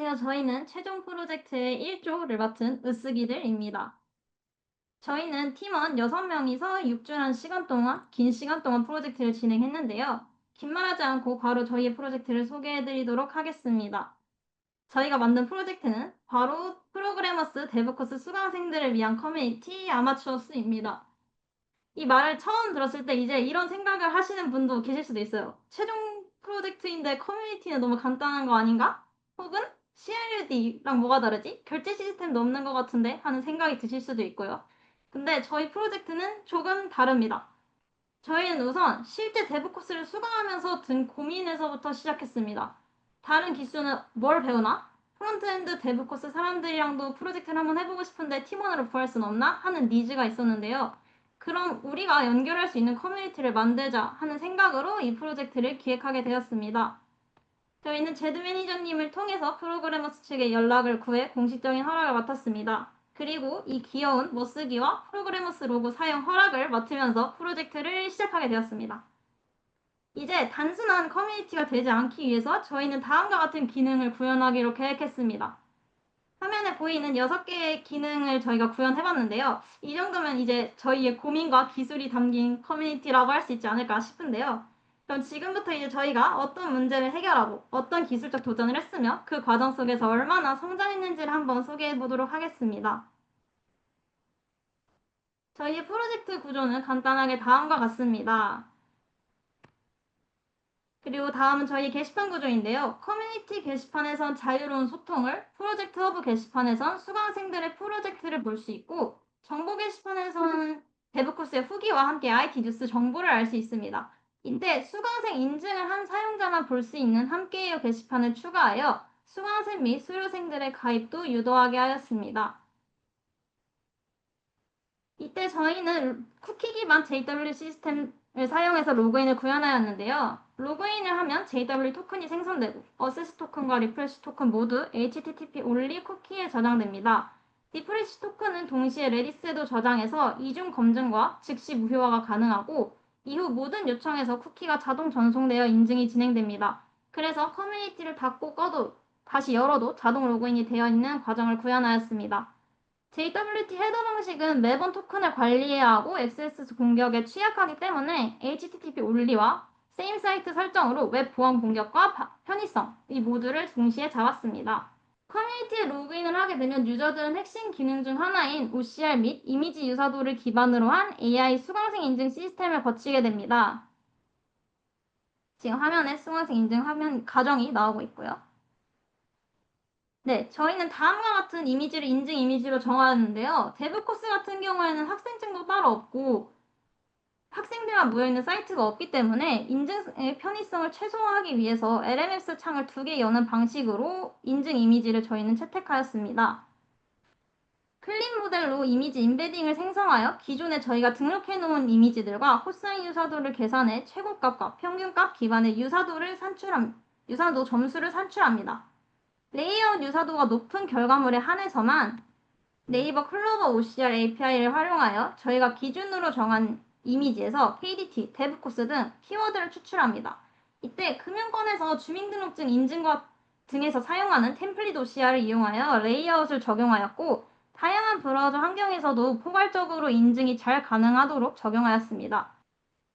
안녕하세요. 저희는 최종 프로젝트의 1조를 맡은 으쓰기들입니다. 저희는 팀원 6명이서 6주라는 긴 시간 동안 프로젝트를 진행했는데요. 긴 말하지 않고 바로 저희의 프로젝트를 소개해드리도록 하겠습니다. 저희가 만든 프로젝트는 바로 프로그래머스 데브코스 수강생들을 위한 커뮤니티 아마추어스입니다. 이 말을 처음 들었을 때 이제 이런 생각을 하시는 분도 계실 수도 있어요. 최종 프로젝트인데 커뮤니티는 너무 간단한 거 아닌가? 혹은 CRUD랑 뭐가 다르지? 결제 시스템도 없는 것 같은데? 하는 생각이 드실 수도 있고요. 근데 저희 프로젝트는 조금 다릅니다. 저희는 우선 실제 데브 코스를 수강하면서 든 고민에서부터 시작했습니다. 다른 기수는 뭘 배우나? 프론트엔드 데브 코스 사람들이랑도 프로젝트를 한번 해보고 싶은데 팀원으로 구할 순 없나? 하는 니즈가 있었는데요. 그럼 우리가 연결할 수 있는 커뮤니티를 만들자 하는 생각으로 이 프로젝트를 기획하게 되었습니다. 저희는 제드 매니저님을 통해서 프로그래머스 측에 연락을 구해 공식적인 허락을 맡았습니다. 그리고 이 귀여운 머쓰기와 프로그래머스 로고 사용 허락을 맡으면서 프로젝트를 시작하게 되었습니다. 이제 단순한 커뮤니티가 되지 않기 위해서 저희는 다음과 같은 기능을 구현하기로 계획했습니다. 화면에 보이는 6개의 기능을 저희가 구현해봤는데요. 이 정도면 이제 저희의 고민과 기술이 담긴 커뮤니티라고 할 수 있지 않을까 싶은데요. 그럼 지금부터 이제 저희가 어떤 문제를 해결하고 어떤 기술적 도전을 했으며 그 과정 속에서 얼마나 성장했는지를 한번 소개해 보도록 하겠습니다. 저희의 프로젝트 구조는 간단하게 다음과 같습니다. 그리고 다음은 저희 게시판 구조인데요. 커뮤니티 게시판에선 자유로운 소통을, 프로젝트 허브 게시판에선 수강생들의 프로젝트를 볼 수 있고, 정보 게시판에서는 데브 코스의 후기와 함께 IT 뉴스 정보를 알 수 있습니다. 이때 수강생 인증을 한 사용자만 볼 수 있는 함께해요 게시판을 추가하여 수강생 및 수료생들의 가입도 유도하게 하였습니다. 이때 저희는 쿠키 기반 JW 시스템을 사용해서 로그인을 구현하였는데요. 로그인을 하면 JW 토큰이 생성되고 어세스 토큰과 리프레시 토큰 모두 HTTP only 쿠키에 저장됩니다. 리프레시 토큰은 동시에 레디스에도 저장해서 이중 검증과 즉시 무효화가 가능하고 이후 모든 요청에서 쿠키가 자동 전송되어 인증이 진행됩니다. 그래서 커뮤니티를 닫고 꺼도 다시 열어도 자동 로그인이 되어 있는 과정을 구현하였습니다. JWT 헤더 방식은 매번 토큰을 관리해야 하고 XS 공격에 취약하기 때문에 HTTP only와 세임 사이트 설정으로 웹 보안 공격과 편의성 이 모두를 동시에 잡았습니다. 커뮤니티에 로그인을 하게 되면 유저들은 핵심 기능 중 하나인 OCR 및 이미지 유사도를 기반으로 한 AI 수강생 인증 시스템을 거치게 됩니다. 지금 화면에 수강생 인증 화면 가정이 나오고 있고요. 네, 저희는 다음과 같은 이미지를 인증 이미지로 정하였는데요. 데브 코스 같은 경우에는 학생증도 따로 없고 학생들만 모여있는 사이트가 없기 때문에 인증의 편의성을 최소화하기 위해서 LMS 창을 2개 여는 방식으로 인증 이미지를 저희는 채택하였습니다. 클립 모델로 이미지 인베딩을 생성하여 기존에 저희가 등록해놓은 이미지들과 코사인 유사도를 계산해 최고값과 평균값 기반의 유사도 점수를 산출합니다. 레이아웃 유사도가 높은 결과물에 한해서만 네이버 클로버 OCR API를 활용하여 저희가 기준으로 정한 이미지에서 KDT, 데브코스 등 키워드를 추출합니다. 이때 금융권에서 주민등록증 인증과 등에서 사용하는 템플릿 OCR을 이용하여 레이아웃을 적용하였고 다양한 브라우저 환경에서도 포괄적으로 인증이 잘 가능하도록 적용하였습니다.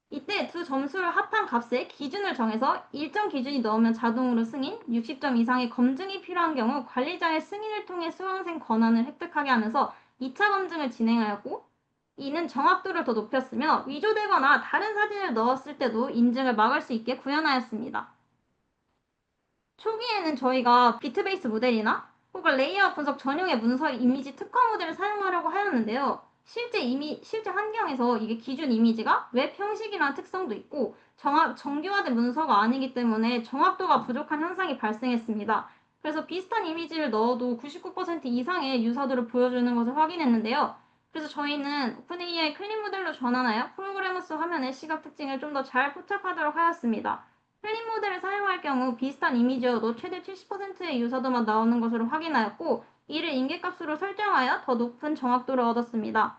이때 두 점수를 합한 값에 기준을 정해서 일정 기준이 넘으면 자동으로 승인, 60점 이상의 검증이 필요한 경우 관리자의 승인을 통해 수강생 권한을 획득하게 하면서 2차 검증을 진행하였고 이는 정확도를 더 높였으며 위조되거나 다른 사진을 넣었을 때도 인증을 막을 수 있게 구현하였습니다. 초기에는 저희가 비트베이스 모델이나 혹은 레이아웃 분석 전용의 문서 이미지 특화 모델을 사용하려고 하였는데요. 실제 환경에서 이게 기준 이미지가 웹 형식이라는 특성도 있고 정교화된 문서가 아니기 때문에 정확도가 부족한 현상이 발생했습니다. 그래서 비슷한 이미지를 넣어도 99% 이상의 유사도를 보여주는 것을 확인했는데요. 그래서 저희는 오픈AI 클립 모델로 전환하여 프로그래머스 화면의 시각 특징을 좀 더 잘 포착하도록 하였습니다. 클립 모델을 사용할 경우 비슷한 이미지여도 최대 70%의 유사도만 나오는 것으로 확인하였고 이를 인계값으로 설정하여 더 높은 정확도를 얻었습니다.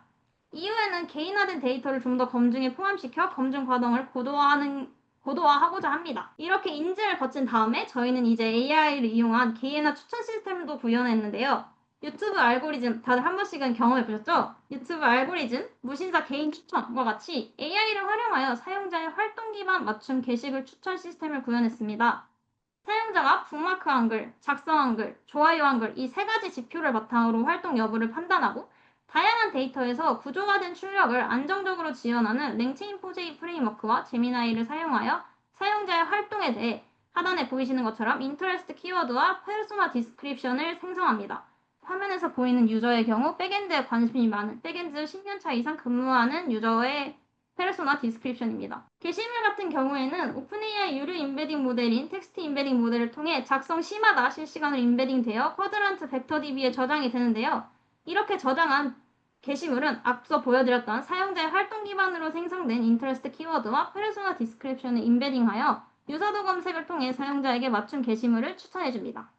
이후에는 개인화된 데이터를 좀 더 검증에 포함시켜 검증 과정을 고도화하는 고도화하고자 합니다. 이렇게 인증을 거친 다음에 저희는 이제 AI를 이용한 개인화 추천 시스템도 구현했는데요. 유튜브 알고리즘 다들 한 번씩은 경험해 보셨죠? 유튜브 알고리즘, 무신사 개인 추천과 같이 AI를 활용하여 사용자의 활동 기반 맞춤 게시글 추천 시스템을 구현했습니다. 사용자가 북마크 한글, 작성 한글, 좋아요 한글 이 세 가지 지표를 바탕으로 활동 여부를 판단하고 다양한 데이터에서 구조화된 출력을 안정적으로 지원하는 랭체인4j 프레임워크와 제미나이를 사용하여 사용자의 활동에 대해 하단에 보이시는 것처럼 인터레스트 키워드와 페르소나 디스크립션을 생성합니다. 화면에서 보이는 유저의 경우 백엔드에 관심이 많은 백엔드 10년차 이상 근무하는 유저의 페르소나 디스크립션입니다. 게시물 같은 경우에는 오픈AI 유료 인베딩 모델인 텍스트 인베딩 모델을 통해 작성 시마다 실시간으로 인베딩되어 쿼드란트 벡터DB에 저장이 되는데요. 이렇게 저장한 게시물은 앞서 보여드렸던 사용자의 활동 기반으로 생성된 인터레스트 키워드와 페르소나 디스크립션을 인베딩하여 유사도 검색을 통해 사용자에게 맞춤 게시물을 추천해줍니다.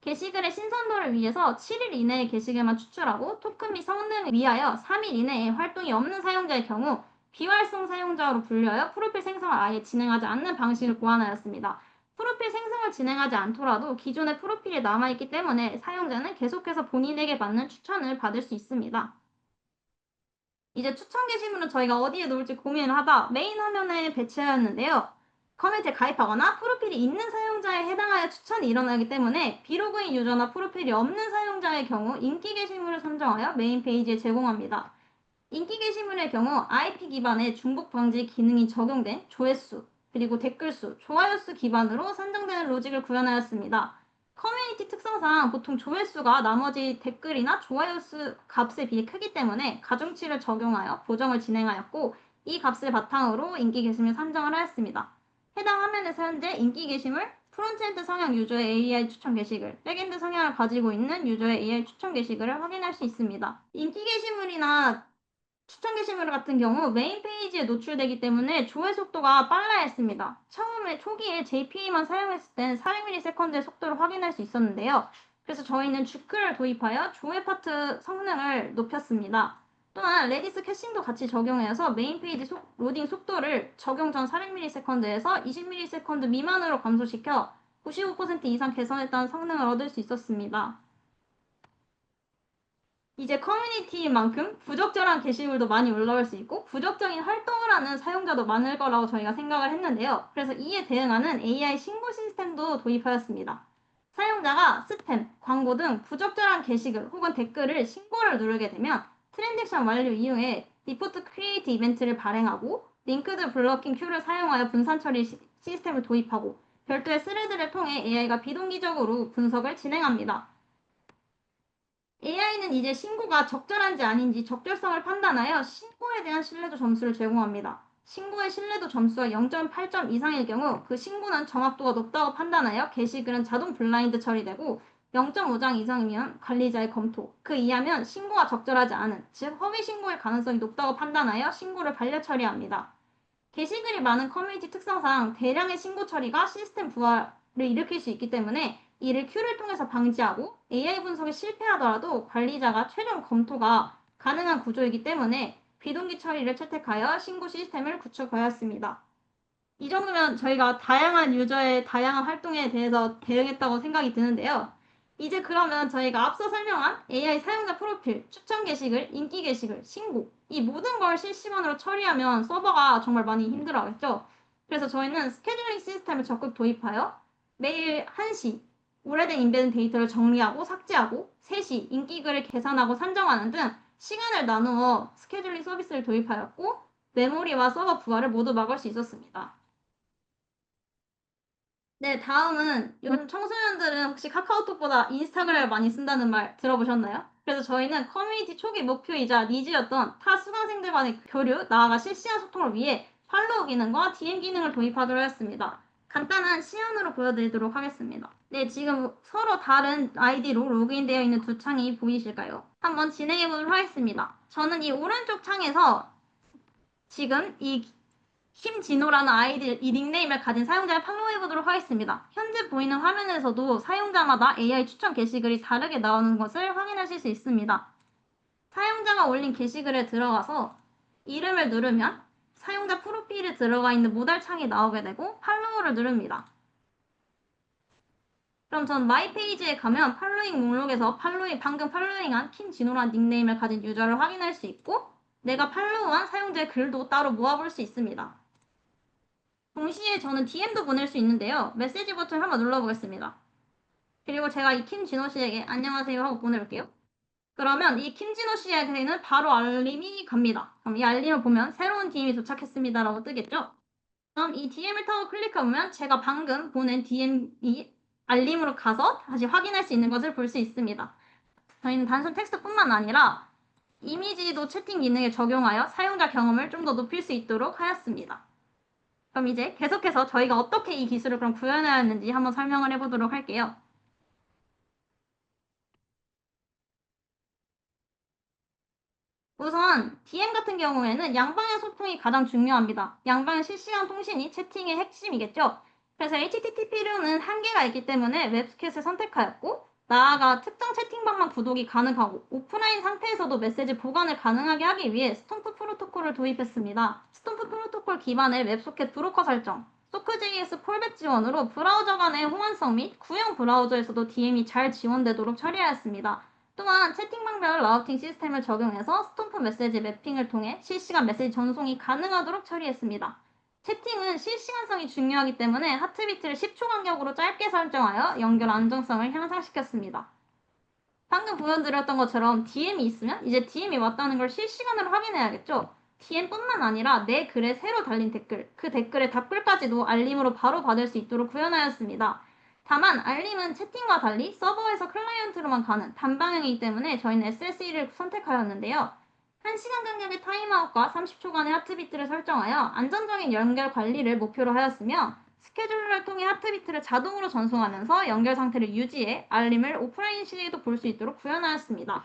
게시글의 신선도를 위해서 7일 이내의 게시글만 추출하고 토큰 및 성능을 위하여 3일 이내에 활동이 없는 사용자의 경우 비활성 사용자로 분류하여 프로필 생성을 아예 진행하지 않는 방식을 고안하였습니다. 프로필 생성을 진행하지 않더라도 기존의 프로필이 남아있기 때문에 사용자는 계속해서 본인에게 맞는 추천을 받을 수 있습니다. 이제 추천 게시물은 저희가 어디에 놓을지 고민을 하다 메인 화면에 배치하였는데요. 커뮤니티에 가입하거나 프로필이 있는 사용자에 해당하여 추천이 일어나기 때문에 비로그인 유저나 프로필이 없는 사용자의 경우 인기 게시물을 선정하여 메인 페이지에 제공합니다. 인기 게시물의 경우 IP 기반의 중복 방지 기능이 적용된 조회수, 그리고 댓글수, 좋아요 수 기반으로 산정되는 로직을 구현하였습니다. 커뮤니티 특성상 보통 조회수가 나머지 댓글이나 좋아요 수 값에 비해 크기 때문에 가중치를 적용하여 보정을 진행하였고 이 값을 바탕으로 인기 게시물 산정을 하였습니다. 해당 화면에서 현재 인기 게시물, 프론트엔드 성향 유저의 AI 추천 게시글, 백엔드 성향을 가지고 있는 유저의 AI 추천 게시글을 확인할 수 있습니다. 인기 게시물이나 추천 게시물 같은 경우 메인 페이지에 노출되기 때문에 조회 속도가 빨라야 했습니다. 처음에 초기에 JPA만 사용했을 땐 400ms 의 속도를 확인할 수 있었는데요. 그래서 저희는 주크를 도입하여 조회 파트 성능을 높였습니다. 또한 레디스 캐싱도 같이 적용해서 메인 페이지 로딩 속도를 적용 전 400ms에서 20ms 미만으로 감소시켜 95% 이상 개선했다는 성능을 얻을 수 있었습니다. 이제 커뮤니티만큼 부적절한 게시물도 많이 올라올 수 있고 부적절한 활동을 하는 사용자도 많을 거라고 저희가 생각을 했는데요. 그래서 이에 대응하는 AI 신고 시스템도 도입하였습니다. 사용자가 스팸, 광고 등 부적절한 게시글 혹은 댓글을 신고를 누르게 되면 트랜잭션 완료 이후에 리포트 크리에이트 이벤트를 발행하고 링크드 블러킹 큐를 사용하여 분산 처리 시스템을 도입하고 별도의 스레드를 통해 AI가 비동기적으로 분석을 진행합니다. AI는 이제 신고가 적절한지 아닌지 적절성을 판단하여 신고에 대한 신뢰도 점수를 제공합니다. 신고의 신뢰도 점수가 0.8점 이상일 경우 그 신고는 정확도가 높다고 판단하여 게시글은 자동 블라인드 처리되고 0.5장 이상이면 관리자의 검토, 그 이하면 신고가 적절하지 않은, 즉 허위 신고의 가능성이 높다고 판단하여 신고를 반려 처리합니다. 게시글이 많은 커뮤니티 특성상 대량의 신고 처리가 시스템 부하를 일으킬 수 있기 때문에 이를 큐를 통해서 방지하고 AI 분석에 실패하더라도 관리자가 최종 검토가 가능한 구조이기 때문에 비동기 처리를 채택하여 신고 시스템을 구축하였습니다. 이 정도면 저희가 다양한 유저의 다양한 활동에 대해서 대응했다고 생각이 드는데요. 이제 그러면 저희가 앞서 설명한 AI 사용자 프로필, 추천 게시글, 인기 게시글, 신고 이 모든 걸 실시간으로 처리하면 서버가 정말 많이 힘들어하겠죠. 그래서 저희는 스케줄링 시스템을 적극 도입하여 매일 1시 오래된 인베딩 데이터를 정리하고 삭제하고 3시 인기글을 계산하고 산정하는 등 시간을 나누어 스케줄링 서비스를 도입하였고 메모리와 서버 부하를 모두 막을 수 있었습니다. 네, 다음은 요즘 청소년들은 혹시 카카오톡보다 인스타그램을 많이 쓴다는 말 들어보셨나요? 그래서 저희는 커뮤니티 초기 목표이자 니즈였던 타 수강생들 간의 교류, 나아가 실시간 소통을 위해 팔로우 기능과 DM 기능을 도입하기로 했습니다. 간단한 시연으로 보여드리도록 하겠습니다. 네, 지금 서로 다른 아이디로 로그인되어 있는 두 창이 보이실까요? 한번 진행해 보도록 하겠습니다. 저는 이 오른쪽 창에서 지금 이 김진호라는 아이디 이 닉네임을 가진 사용자를 팔로우해 보도록 하겠습니다. 현재 보이는 화면에서도 사용자마다 AI 추천 게시글이 다르게 나오는 것을 확인하실 수 있습니다. 사용자가 올린 게시글에 들어가서 이름을 누르면 사용자 프로필에 들어가 있는 모달 창이 나오게 되고 팔로우를 누릅니다. 그럼 전 마이 페이지에 가면 팔로잉 목록에서 방금 팔로잉한 킨진호란 닉네임을 가진 유저를 확인할 수 있고 내가 팔로우한 사용자의 글도 따로 모아볼 수 있습니다. 동시에 저는 DM도 보낼 수 있는데요. 메시지 버튼 한번 눌러보겠습니다. 그리고 제가 이 킨진호 씨에게 안녕하세요 하고 보내볼게요. 그러면 이 김진호 씨에게는 바로 알림이 갑니다. 그럼 이 알림을 보면 새로운 DM이 도착했습니다라고 뜨겠죠? 그럼 이 DM을 타고 클릭해보면 제가 방금 보낸 DM이 알림으로 가서 다시 확인할 수 있는 것을 볼 수 있습니다. 저희는 단순 텍스트뿐만 아니라 이미지도 채팅 기능에 적용하여 사용자 경험을 좀 더 높일 수 있도록 하였습니다. 그럼 이제 계속해서 저희가 어떻게 이 기술을 그럼 구현하였는지 한번 설명을 해보도록 할게요. 우선 DM 같은 경우에는 양방향 소통이 가장 중요합니다. 양방향 실시간 통신이 채팅의 핵심이겠죠. 그래서 HTTP로는 한계가 있기 때문에 웹소켓을 선택하였고 나아가 특정 채팅방만 구독이 가능하고 오프라인 상태에서도 메시지 보관을 가능하게 하기 위해 스톰프 프로토콜을 도입했습니다. 스톰프 프로토콜 기반의 웹소켓 브로커 설정, 소크.js 폴백 지원으로 브라우저 간의 호환성 및 구형 브라우저에서도 DM이 잘 지원되도록 처리하였습니다. 또한 채팅방별 라우팅 시스템을 적용해서 스톰프 메시지 매핑을 통해 실시간 메시지 전송이 가능하도록 처리했습니다. 채팅은 실시간성이 중요하기 때문에 하트비트를 10초 간격으로 짧게 설정하여 연결 안정성을 향상시켰습니다. 방금 보여드렸던 것처럼 DM이 있으면 이제 DM이 왔다는 걸 실시간으로 확인해야겠죠? DM뿐만 아니라 내 글에 새로 달린 댓글, 그 댓글의 답글까지도 알림으로 바로 받을 수 있도록 구현하였습니다. 다만 알림은 채팅과 달리 서버에서 클라이언트로만 가는 단방향이기 때문에 저희는 SSE를 선택하였는데요. 1시간 간격의 타임아웃과 30초간의 하트비트를 설정하여 안정적인 연결 관리를 목표로 하였으며 스케줄러를 통해 하트비트를 자동으로 전송하면서 연결 상태를 유지해 알림을 오프라인 시에도 볼 수 있도록 구현하였습니다.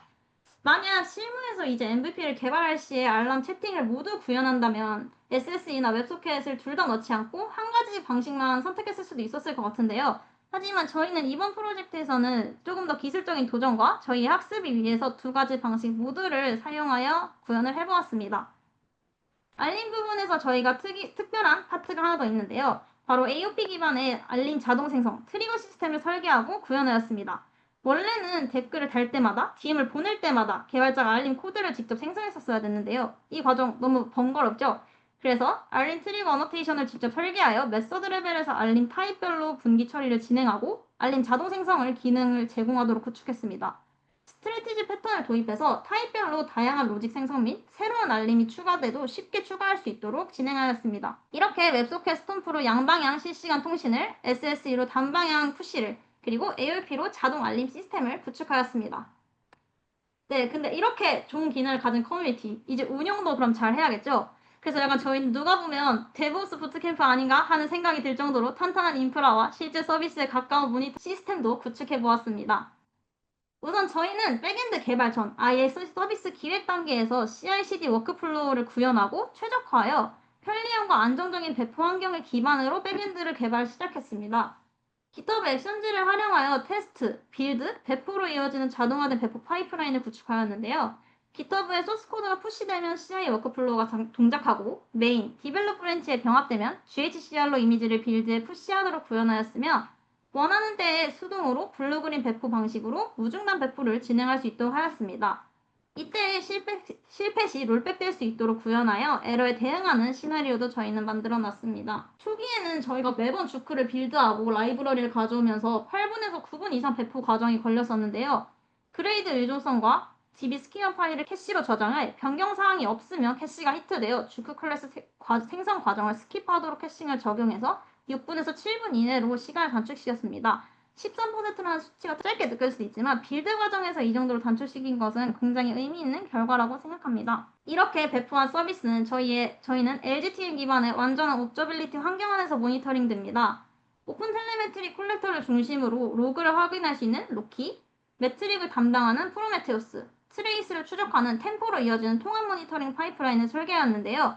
만약 실무에서 이제 MVP를 개발할 시에 알람 채팅을 모두 구현한다면 SSE나 웹소켓을 둘 다 넣지 않고 한 가지 방식만 선택했을 수도 있었을 것 같은데요. 하지만 저희는 이번 프로젝트에서는 조금 더 기술적인 도전과 저희의 학습을 위해서 두 가지 방식 모두를 사용하여 구현을 해보았습니다. 알림 부분에서 저희가 특별한 파트가 하나 더 있는데요. 바로 AOP 기반의 알림 자동 생성, 트리거 시스템을 설계하고 구현하였습니다. 원래는 댓글을 달 때마다, DM을 보낼 때마다 개발자가 알림 코드를 직접 생성했었어야 됐는데요. 이 과정 너무 번거롭죠? 그래서 알림 트리거 어노테이션을 직접 설계하여 메서드 레벨에서 알림 타입별로 분기 처리를 진행하고 알림 자동 생성을 기능을 제공하도록 구축했습니다. 스트레티지 패턴을 도입해서 타입별로 다양한 로직 생성 및 새로운 알림이 추가돼도 쉽게 추가할 수 있도록 진행하였습니다. 이렇게 웹소켓 스톰프로 양방향 실시간 통신을, SSE로 단방향 푸시를, 그리고 AOP로 자동 알림 시스템을 구축하였습니다. 네, 근데 이렇게 좋은 기능을 가진 커뮤니티, 이제 운영도 그럼 잘 해야겠죠? 그래서 약간 저희는 누가 보면 데브옵스 부트캠프 아닌가 하는 생각이 들 정도로 탄탄한 인프라와 실제 서비스에 가까운 모니터 시스템도 구축해 보았습니다. 우선 저희는 백엔드 개발 전 아예 서비스 기획 단계에서 CI/CD 워크플로우를 구현하고 최적화하여 편리함과 안정적인 배포 환경을 기반으로 백엔드를 개발 시작했습니다. GitHub 액션지를 활용하여 테스트, 빌드, 배포로 이어지는 자동화된 배포 파이프라인을 구축하였는데요. GitHub에 소스 코드가 푸시되면 CI 워크플로우가 동작하고 메인, 디벨롭 브랜치에 병합되면 GHCR로 이미지를 빌드에 푸시하도록 구현하였으며 원하는 때에 수동으로 블루그린 배포 방식으로 무중단 배포를 진행할 수 있도록 하였습니다. 이때의 실패 시 롤백될 수 있도록 구현하여 에러에 대응하는 시나리오도 저희는 만들어 놨습니다. 초기에는 저희가 매번 주크를 빌드하고 라이브러리를 가져오면서 8분에서 9분 이상 배포 과정이 걸렸었는데요. 그레이드 의존성과 DB 스키어 파일을 캐시로 저장해 변경 사항이 없으면 캐시가 히트되어 주크 클래스 생성 과정을 스킵하도록 캐싱을 적용해서 6분에서 7분 이내로 시간을 단축시켰습니다. 13%라는 수치가 짧게 느껴질 수 있지만 빌드 과정에서 이 정도로 단축시킨 것은 굉장히 의미 있는 결과라고 생각합니다. 이렇게 배포한 서비스는 저희는 LGTM 기반의 완전한 옵저빌리티 환경 안에서 모니터링됩니다. 오픈 텔레메트리 콜렉터를 중심으로 로그를 확인할 수 있는 로키, 매트릭을 담당하는 프로메테우스, 트레이스를 추적하는 템포로 이어지는 통합 모니터링 파이프라인을 설계하였는데요.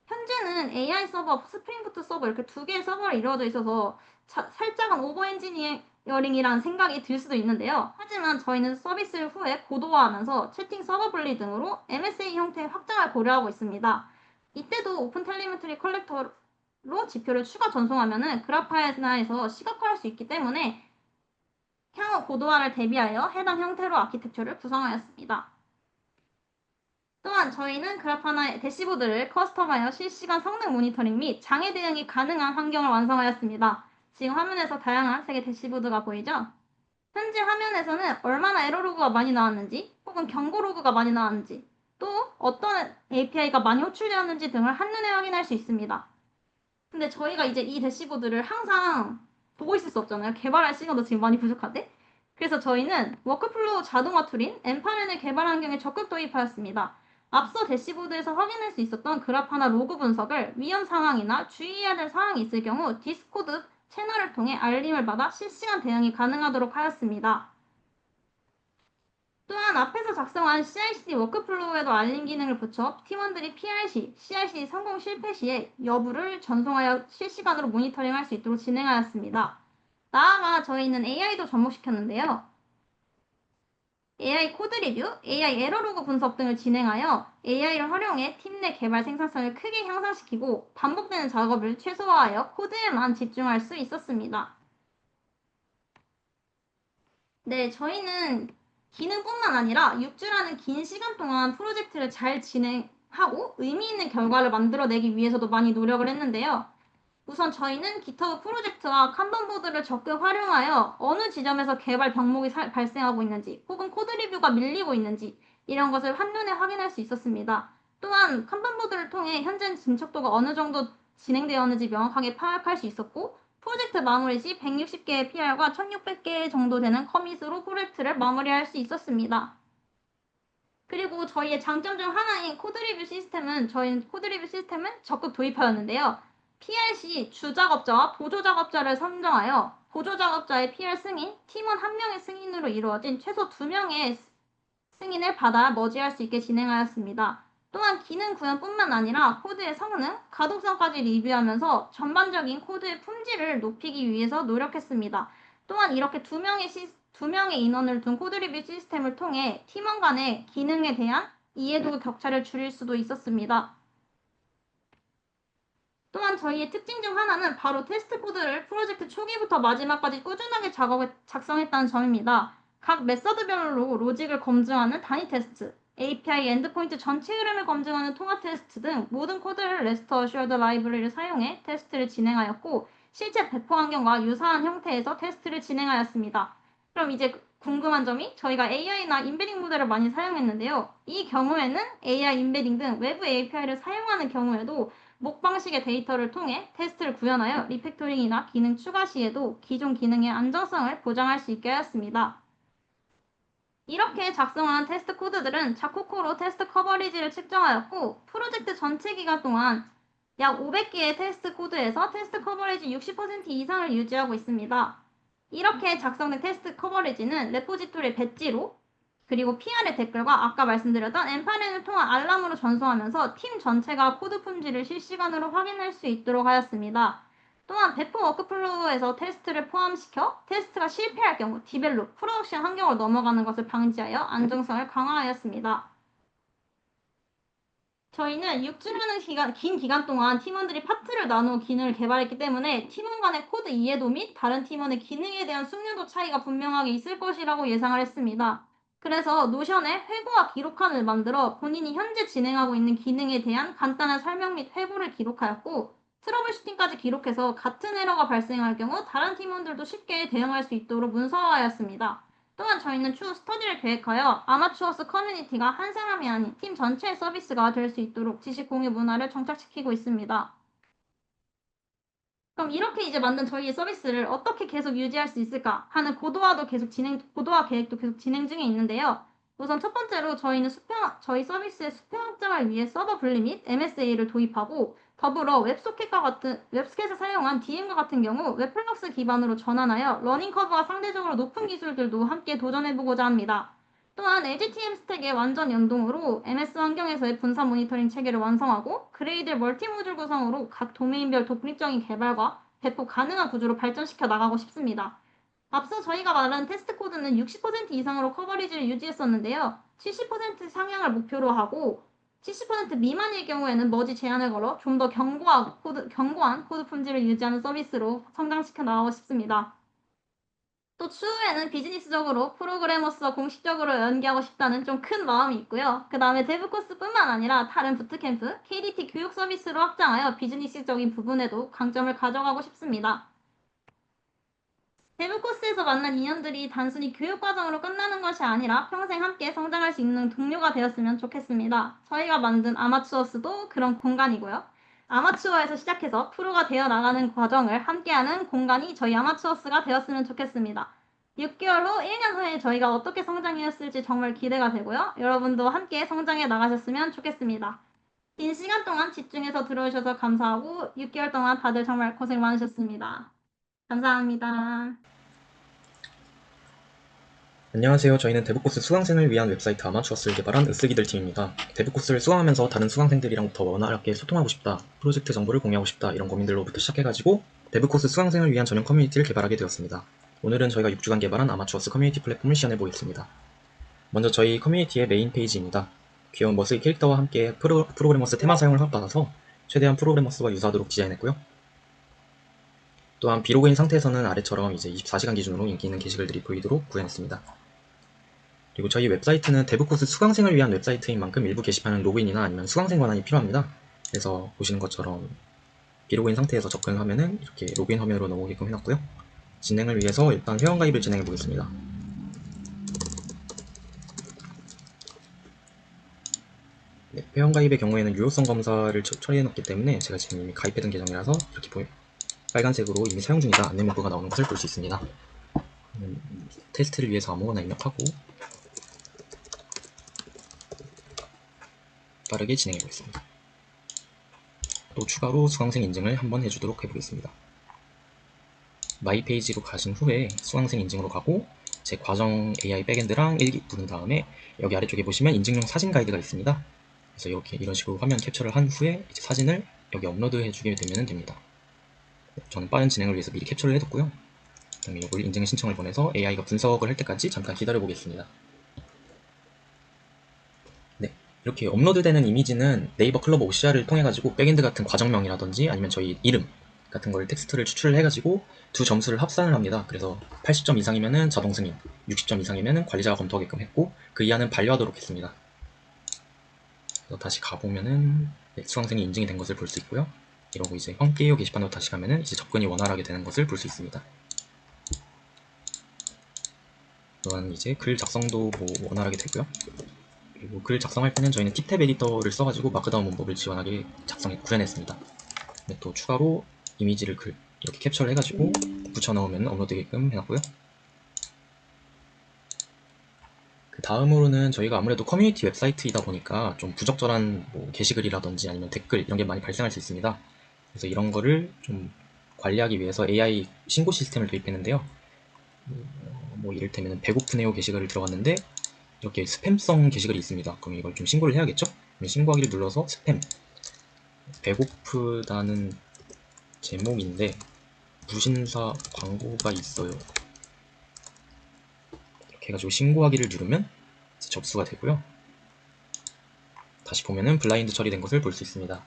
현재는 AI 서버, 스프링부트 서버 이렇게 두 개의 서버로 이루어져 있어서 살짝은 오버 엔지니어링이라는 생각이 들 수도 있는데요. 하지만 저희는 서비스 후에 고도화하면서 채팅 서버 분리 등으로 MSA 형태의 확장을 고려하고 있습니다. 이때도 오픈 텔레메트리 컬렉터로 지표를 추가 전송하면은 그래파나에서 시각화할 수 있기 때문에 향후 고도화를 대비하여 해당 형태로 아키텍처를 구성하였습니다. 또한 저희는 그래파나 대시보드를 커스텀하여 실시간 성능 모니터링 및 장애 대응이 가능한 환경을 완성하였습니다. 지금 화면에서 다양한 색의 대시보드가 보이죠? 현재 화면에서는 얼마나 에러 로그가 많이 나왔는지 혹은 경고 로그가 많이 나왔는지 또 어떤 API가 많이 호출되었는지 등을 한눈에 확인할 수 있습니다. 근데 저희가 이제 이 대시보드를 항상 보고 있을 수 없잖아요. 개발할 시간도 지금 많이 부족한데. 그래서 저희는 워크플로우 자동화 툴인 엠파렌을 개발 환경에 적극 도입하였습니다. 앞서 대시보드에서 확인할 수 있었던 그래파나 로그 분석을 위험 상황이나 주의해야 될 사항이 있을 경우 디스코드 채널을 통해 알림을 받아 실시간 대응이 가능하도록 하였습니다. 또한 앞에서 작성한 CI/CD 워크플로우에도 알림 기능을 붙여 팀원들이 PR 시, CI/CD 성공 실패 시에 여부를 전송하여 실시간으로 모니터링할 수 있도록 진행하였습니다. 나아가 저희는 AI도 접목시켰는데요. AI 코드 리뷰, AI 에러 로그 분석 등을 진행하여 AI를 활용해 팀 내 개발 생산성을 크게 향상시키고 반복되는 작업을 최소화하여 코드에만 집중할 수 있었습니다. 네, 저희는 기능뿐만 아니라 6주라는 긴 시간 동안 프로젝트를 잘 진행하고 의미 있는 결과를 만들어내기 위해서도 많이 노력을 했는데요. 우선 저희는 GitHub 프로젝트와 칸번보드를 적극 활용하여 어느 지점에서 개발 병목이 발생하고 있는지 혹은 코드 리뷰가 밀리고 있는지 이런 것을 한눈에 확인할 수 있었습니다. 또한 칸번보드를 통해 현재 진척도가 어느 정도 진행되었는지 명확하게 파악할 수 있었고 프로젝트 마무리 시 160개의 PR과 1600개 정도 되는 커밋으로 프로젝트를 마무리할 수 있었습니다. 그리고 저희의 장점 중 하나인 저희는 코드 리뷰 시스템은 적극 도입하였는데요. PR 시 주작업자와 보조작업자를 선정하여 보조작업자의 PR 승인, 팀원 1명의 승인으로 이루어진 최소 2명의 승인을 받아 머지할 수 있게 진행하였습니다. 또한 기능 구현뿐만 아니라 코드의 성능, 가독성까지 리뷰하면서 전반적인 코드의 품질을 높이기 위해서 노력했습니다. 또한 이렇게 2명의 인원을 둔 코드 리뷰 시스템을 통해 팀원 간의 기능에 대한 이해도 격차를 줄일 수도 있었습니다. 또한 저희의 특징 중 하나는 바로 테스트 코드를 프로젝트 초기부터 마지막까지 꾸준하게 작성했다는 점입니다. 각 메서드별로 로직을 검증하는 단위 테스트, API 엔드포인트 전체 흐름을 검증하는 통합 테스트 등 모든 코드를 레스트 어슈어드 라이브러리를 사용해 테스트를 진행하였고 실제 배포 환경과 유사한 형태에서 테스트를 진행하였습니다. 그럼 이제 궁금한 점이 저희가 AI나 인베딩 모델을 많이 사용했는데요. 이 경우에는 AI 인베딩 등 외부 API를 사용하는 경우에도 목 방식의 데이터를 통해 테스트를 구현하여 리팩토링이나 기능 추가 시에도 기존 기능의 안정성을 보장할 수 있게 하였습니다. 이렇게 작성한 테스트 코드들은 자코코로 테스트 커버리지를 측정하였고 프로젝트 전체 기간 동안 약 500개의 테스트 코드에서 테스트 커버리지 60% 이상을 유지하고 있습니다. 이렇게 작성된 테스트 커버리지는 레포지토리 배지로 그리고 PR의 댓글과 아까 말씀드렸던 엠파렌을 통한 알람으로 전송하면서 팀 전체가 코드 품질을 실시간으로 확인할 수 있도록 하였습니다. 또한 배포 워크플로우에서 테스트를 포함시켜 테스트가 실패할 경우 디벨롭, 프로덕션 환경으로 넘어가는 것을 방지하여 안정성을 강화하였습니다. 저희는 6주라는 긴 기간 동안 팀원들이 파트를 나누어 기능을 개발했기 때문에 팀원 간의 코드 이해도 및 다른 팀원의 기능에 대한 숙련도 차이가 분명하게 있을 것이라고 예상을 했습니다. 그래서 노션에 회고와 기록칸을 만들어 본인이 현재 진행하고 있는 기능에 대한 간단한 설명 및 회고를 기록하였고 트러블 슈팅까지 기록해서 같은 에러가 발생할 경우 다른 팀원들도 쉽게 대응할 수 있도록 문서화하였습니다. 또한 저희는 추후 스터디를 계획하여 아마추어스 커뮤니티가 한 사람이 아닌 팀 전체의 서비스가 될 수 있도록 지식 공유 문화를 정착시키고 있습니다. 그럼 이렇게 이제 만든 저희의 서비스를 어떻게 계속 유지할 수 있을까 하는 고도화 계획도 계속 진행 중에 있는데요. 우선 첫 번째로 저희 서비스의 수평 확장을 위해 서버 분리 및 MSA를 도입하고 더불어 웹소켓을 사용한 DM과 같은 경우 웹플럭스 기반으로 전환하여 러닝 커브가 상대적으로 높은 기술들도 함께 도전해보고자 합니다. 또한 LGTM 스택의 완전 연동으로 MS 환경에서의 분산 모니터링 체계를 완성하고 그레이드 멀티 모듈 구성으로 각 도메인별 독립적인 개발과 배포 가능한 구조로 발전시켜 나가고 싶습니다. 앞서 저희가 말한 테스트 코드는 60% 이상으로 커버리지를 유지했었는데요. 70% 상향을 목표로 하고 70% 미만일 경우에는 머지 제한을 걸어 좀 더 견고한 코드 품질을 유지하는 서비스로 성장시켜 나가고 싶습니다. 또 추후에는 비즈니스적으로 프로그래머스와 공식적으로 연계하고 싶다는 좀 큰 마음이 있고요. 그 다음에 데브 코스뿐만 아니라 다른 부트캠프, KDT 교육 서비스로 확장하여 비즈니스적인 부분에도 강점을 가져가고 싶습니다. 데브 코스에서 만난 인연들이 단순히 교육 과정으로 끝나는 것이 아니라 평생 함께 성장할 수 있는 동료가 되었으면 좋겠습니다. 저희가 만든 아마추어스도 그런 공간이고요. 아마추어에서 시작해서 프로가 되어 나가는 과정을 함께하는 공간이 저희 아마추어스가 되었으면 좋겠습니다. 6개월 후, 1년 후에 저희가 어떻게 성장했을지 정말 기대가 되고요. 여러분도 함께 성장해 나가셨으면 좋겠습니다. 긴 시간 동안 집중해서 들어주셔서 감사하고 6개월 동안 다들 정말 고생 많으셨습니다. 감사합니다. 안녕하세요. 저희는 데브코스 수강생을 위한 웹사이트 아마추어스를 개발한 으쓰기들 팀입니다. 데브코스를 수강하면서 다른 수강생들이랑 더 원활하게 소통하고 싶다, 프로젝트 정보를 공유하고 싶다 이런 고민들로부터 시작해가지고 데브코스 수강생을 위한 전용 커뮤니티를 개발하게 되었습니다. 오늘은 저희가 6주간 개발한 아마추어스 커뮤니티 플랫폼을 시연해보겠습니다. 먼저 저희 커뮤니티의 메인 페이지입니다. 귀여운 머스기 캐릭터와 함께 프로그래머스 테마 사용을 허락받아서 최대한 프로그래머스와 유사하도록 디자인했고요. 또한 비로그인 상태에서는 아래처럼 이제 24시간 기준으로 인기 있는 게시글들이 보이도록 구현했습니다. 그리고 저희 웹사이트는 데브코스 수강생을 위한 웹사이트인 만큼 일부 게시판은 로그인이나 아니면 수강생 권한이 필요합니다. 그래서 보시는 것처럼 비로그인 상태에서 접근을 하면은 이렇게 로그인 화면으로 넘어오게끔 해놨고요. 진행을 위해서 일단 회원가입을 진행해 보겠습니다. 네, 회원가입의 경우에는 유효성 검사를 처리해놨기 때문에 제가 지금 이미 가입해둔 계정이라서 이렇게 빨간색으로 이미 사용 중이다 안내 문구가 나오는 것을 볼 수 있습니다. 테스트를 위해서 아무거나 입력하고 빠르게 진행해 보겠습니다. 또 추가로 수강생 인증을 한번 해주도록 해보겠습니다. 마이 페이지로 가신 후에 수강생 인증으로 가고 제 과정 AI 백엔드랑 일기 부른 다음에 여기 아래쪽에 보시면 인증용 사진 가이드가 있습니다. 그래서 이렇게 이런 식으로 화면 캡처를 한 후에 이제 사진을 여기 업로드 해주게 되면 됩니다. 저는 빠른 진행을 위해서 미리 캡처를 해뒀고요. 그 다음에 이걸 인증 신청을 보내서 AI가 분석을 할 때까지 잠깐 기다려 보겠습니다. 네, 이렇게 업로드되는 이미지는 네이버 클로버 OCR을 통해 가지고 백엔드 같은 과정명이라든지 아니면 저희 이름 같은 걸 텍스트를 추출을 해가지고 두 점수를 합산을 합니다. 그래서 80점 이상이면은 자동 승인, 60점 이상이면은 관리자가 검토하게끔 했고 그 이하는 반려하도록 했습니다. 그래서 다시 가보면은 수강생이 인증이 된 것을 볼 수 있고요. 이러고 이제 홈페이지 게시판으로 다시 가면은 이제 접근이 원활하게 되는 것을 볼 수 있습니다. 또한 이제 글 작성도 뭐 원활하게 되고요. 그리고 글 작성할 때는 저희는 팁탭 에디터를 써가지고 마크다운 문법을 지원하게 구현했습니다. 네, 또 추가로 이미지를 이렇게 캡처를 해가지고 붙여넣으면 업로드되게끔 해놨고요. 그 다음으로는 저희가 아무래도 커뮤니티 웹사이트이다 보니까 좀 부적절한 뭐 게시글이라든지 아니면 댓글 이런 게 많이 발생할 수 있습니다. 그래서 이런 거를 좀 관리하기 위해서 AI 신고 시스템을 도입했는데요. 뭐 이를테면 배고프네요 게시글을 들어갔는데 이렇게 스팸성 게시글이 있습니다. 그럼 이걸 좀 신고를 해야겠죠? 신고하기를 눌러서 스팸 배고프다는 제목인데 무신사 광고가 있어요. 이렇게 해가지고 신고하기를 누르면 접수가 되고요. 다시 보면은 블라인드 처리된 것을 볼 수 있습니다.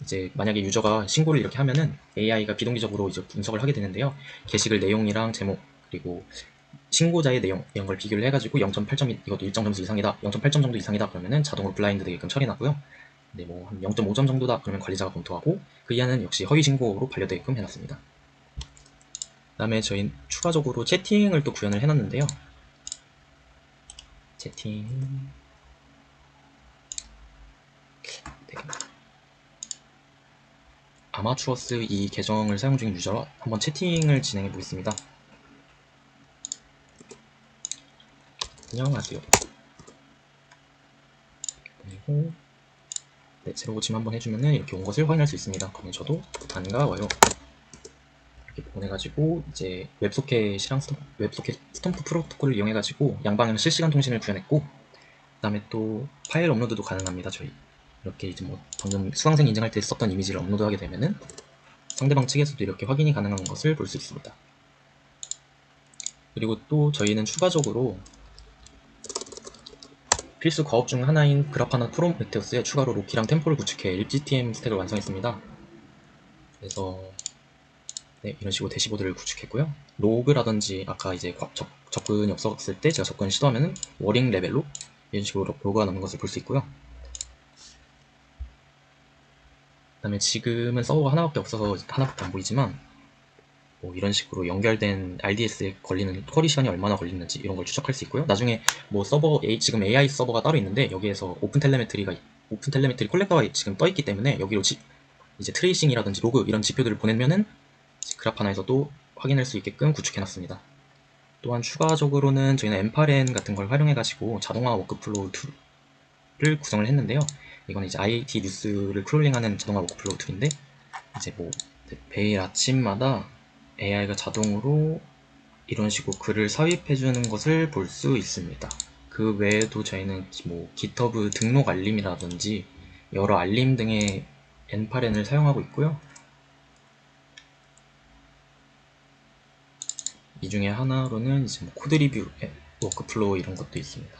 이제 만약에 유저가 신고를 이렇게 하면은 AI가 비동기적으로 이제 분석을 하게 되는데요. 게시글 내용이랑 제목 그리고 신고자의 내용 이런 걸 비교를 해가지고 0.8점 이것도 일정 점수 이상이다, 0.8점 정도 이상이다 그러면은 자동으로 블라인드 되게끔 처리해놨고요. 네, 뭐 한 0.5점 정도다 그러면 관리자가 검토하고 그 이하는 역시 허위 신고로 반려되게끔 해놨습니다. 그 다음에 저희 추가적으로 채팅을 또 구현을 해놨는데요. 채팅 네. 아마추어스 이 계정을 사용 중인 유저와 한번 채팅을 진행해 보겠습니다. 안녕하세요. 그리고 네, 새로 고침 한번 해주면은 이렇게 온 것을 확인할 수 있습니다. 그러면 저도 반가워요 이렇게 보내가지고 이제 웹소켓이랑 웹소켓 스톰프 프로토콜을 이용해가지고 양방향 실시간 통신을 구현했고 그 다음에 또 파일 업로드도 가능합니다. 저희 이렇게 이제 뭐 방금 수강생 인증할 때 썼던 이미지를 업로드하게 되면은 상대방 측에서도 이렇게 확인이 가능한 것을 볼 수 있습니다. 그리고 또 저희는 추가적으로 필수 과업 중 하나인 그라파나 프로메테우스에 추가로 로키랑 템포를 구축해 LGTM 스택을 완성했습니다. 그래서 네, 이런 식으로 대시보드를 구축했고요. 로그라든지 아까 이제 접근이 없었을 때 제가 접근 시도하면은 워링 레벨로 이런 식으로 로그가 나오는 것을 볼 수 있고요. 그 다음에 지금은 서버가 하나밖에 없어서 하나밖에 안 보이지만 뭐 이런 식으로 연결된 RDS에 걸리는 쿼리 시간이 얼마나 걸리는지 이런 걸 추적할 수 있고요. 나중에 뭐 지금 AI 서버가 따로 있는데 여기에서 오픈 텔레메트리 콜렉터가 지금 떠 있기 때문에 여기로 이제 트레이싱이라든지 로그 이런 지표들을 보내면은 그라파나에서도 확인할 수 있게끔 구축해놨습니다. 또한 추가적으로는 저희는 엠파렌 같은 걸 활용해가지고 자동화 워크플로우 툴을 구성을 했는데요. 이건 이제 IT 뉴스를 크롤링하는 자동화 워크플로우 툴인데 이제 뭐 매일 아침마다 AI가 자동으로 이런 식으로 글을 삽입해주는 것을 볼 수 있습니다. 그 외에도 저희는 뭐 GitHub 등록 알림이라든지 여러 알림 등의 엔파렌을 사용하고 있고요. 이 중에 하나로는 이제 뭐 코드 리뷰, 워크플로우 이런 것도 있습니다.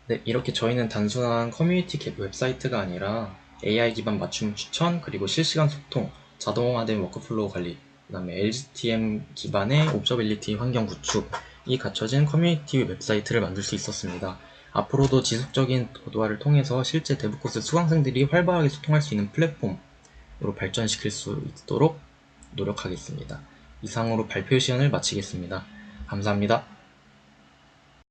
네, 이렇게 저희는 단순한 커뮤니티 웹사이트가 아니라 AI 기반 맞춤 추천, 그리고 실시간 소통, 자동화된 워크플로우 관리, 그 다음에 LGTM 기반의 옵저빌리티 환경 구축이 갖춰진 커뮤니티 웹사이트를 만들 수 있었습니다. 앞으로도 지속적인 도도화를 통해서 실제 데브코스 수강생들이 활발하게 소통할 수 있는 플랫폼으로 발전시킬 수 있도록 노력하겠습니다. 이상으로 발표 시연을 마치겠습니다. 감사합니다.